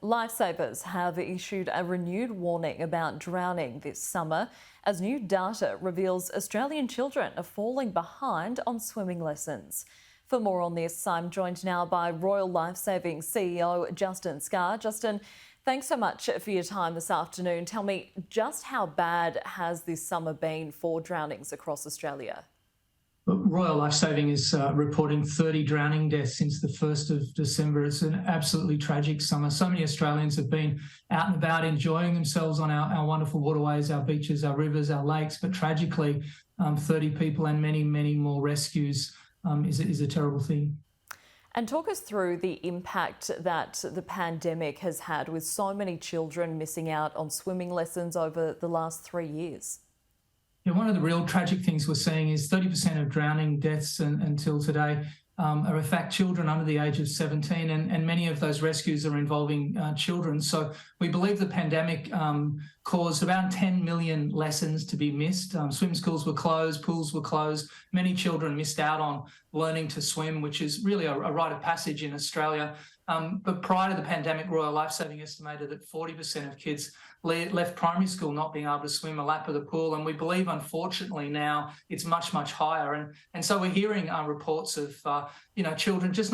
Lifesavers have issued a renewed warning about drowning this summer as new data reveals Australian children are falling behind on swimming lessons. For more on this, I'm joined now by Royal Lifesaving CEO Justin Scarr. Justin, thanks so much for your time this afternoon. Tell me, just how bad has this summer been for drownings across Australia? Royal Lifesaving is reporting 30 drowning deaths since the 1st of December. It's an absolutely tragic summer. So many Australians have been out and about enjoying themselves on our wonderful waterways, our beaches, our rivers, our lakes, but tragically 30 people and many, many more rescues is a terrible thing. And talk us through the impact that the pandemic has had with so many children missing out on swimming lessons over the last 3 years. Yeah, one of the real tragic things we're seeing is 30% of drowning deaths until today are in fact children under the age of 17, and many of those rescues are involving children. So we believe the pandemic caused around 10 million lessons to be missed. Swim schools were closed, pools were closed. Many children missed out on learning to swim, which is really a rite of passage in Australia. But prior to the pandemic, Royal Lifesaving estimated that 40% of kids left primary school not being able to swim a lap of the pool. And we believe, unfortunately, now it's much, much higher. And so we're hearing reports of, children just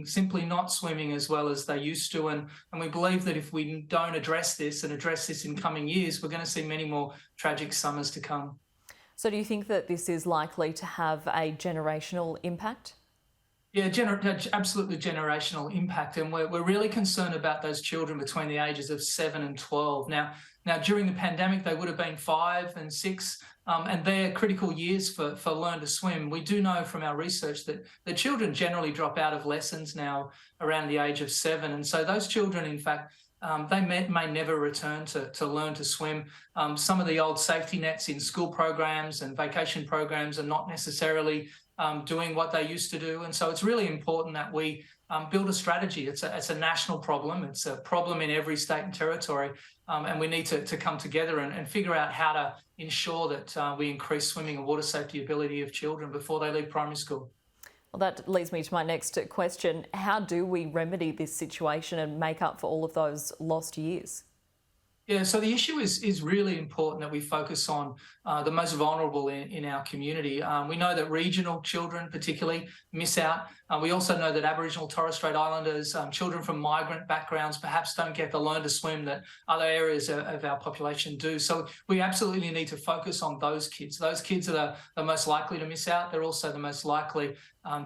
simply not swimming as well as they used to. And we believe that if we don't address this in coming years, we're going to see many more tragic summers to come. So do you think that this is likely to have a generational impact? Yeah, absolutely generational impact, and we're really concerned about those children between the ages of 7 and 12. Now during the pandemic, they would have been 5 and 6, and they're critical years for learn to swim. We do know from our research that the children generally drop out of lessons now around the age of 7, and so those children, in fact, they may never return to learn to swim. Some of the old safety nets in school programs and vacation programs are not necessarily doing what they used to do. And so it's really important that we build a strategy. It's a national problem. It's a problem in every state and territory. And we need to come together and figure out how to ensure that we increase swimming and water safety ability of children before they leave primary school. Well, that leads me to my next question. How do we remedy this situation and make up for all of those lost years? Yeah, so the issue is really important that we focus on the most vulnerable in our community. We know that regional children particularly miss out. We also know that Aboriginal Torres Strait Islanders, children from migrant backgrounds perhaps don't get the learn to swim that other areas of our population do. So we absolutely need to focus on those kids. Those kids are the most likely to miss out. They're also the most likely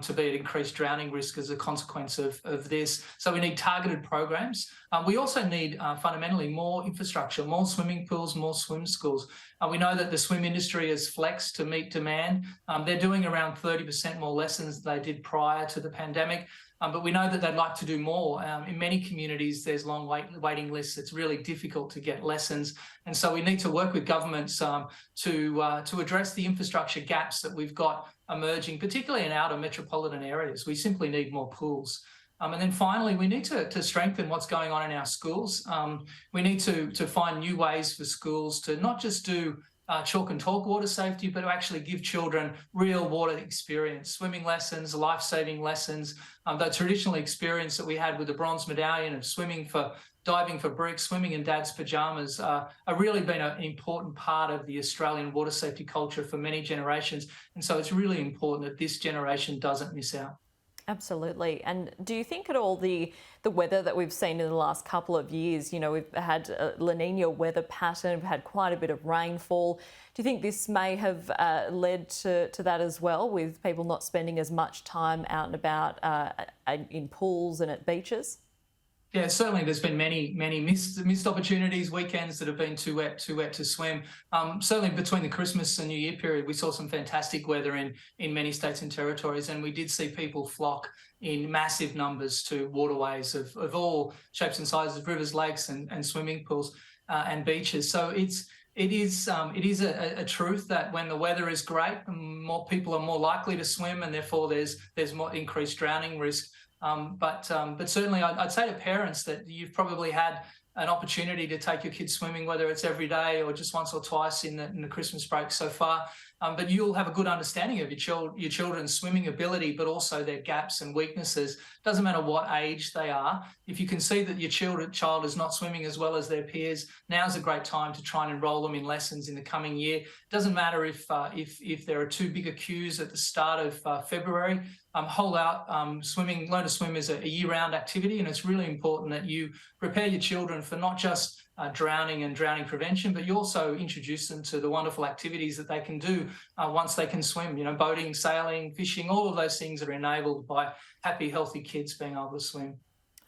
to be at increased drowning risk as a consequence of this. So we need targeted programs. We also need fundamentally more infrastructure, more swimming pools, more swim schools. We know that the swim industry has flexed to meet demand. They're doing around 30% more lessons than they did prior to the pandemic. But we know that they'd like to do more. In many communities, there's long waiting lists. It's really difficult to get lessons. And so we need to work with governments to address the infrastructure gaps that we've got emerging, particularly in outer metropolitan areas. We simply need more pools. And then finally, we need to strengthen what's going on in our schools. We need to find new ways for schools to not just do chalk and talk water safety, but to actually give children real water experience, swimming lessons, life-saving lessons. The traditional experience that we had with the bronze medallion of diving for bricks, swimming in dad's pajamas are really been an important part of the Australian water safety culture for many generations. And so it's really important that this generation doesn't miss out. Absolutely. And do you think at all the weather that we've seen in the last couple of years, we've had a La Nina weather pattern, we've had quite a bit of rainfall. Do you think this may have led to that as well, with people not spending as much time out and about in pools and at beaches? Yeah, certainly there's been many missed opportunities, weekends that have been too wet to swim. Certainly between the Christmas and New Year period, we saw some fantastic weather in many states and territories, and we did see people flock in massive numbers to waterways of all shapes and sizes, rivers, lakes and swimming pools and beaches. So it is a truth that when the weather is great, more people are more likely to swim, and therefore there's more increased drowning risk. But certainly I'd say to parents that you've probably had an opportunity to take your kids swimming, whether it's every day or just once or twice in the Christmas break so far. But you'll have a good understanding of your children's swimming ability, but also their gaps and weaknesses. Doesn't matter what age they are. If you can see that your child is not swimming as well as their peers, now's a great time to try and enrol them in lessons in the coming year. Doesn't matter if there are two bigger queues at the start of February. Whole out swimming, learn to swim is a year-round activity, and it's really important that you prepare your children for not just drowning and drowning prevention, but you also introduce them to the wonderful activities that they can do once they can swim. You know, boating, sailing, fishing, all of those things are enabled by happy, healthy kids being able to swim.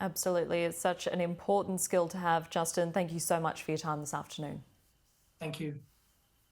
Absolutely. It's such an important skill to have. Justin, thank you so much for your time this afternoon. Thank you.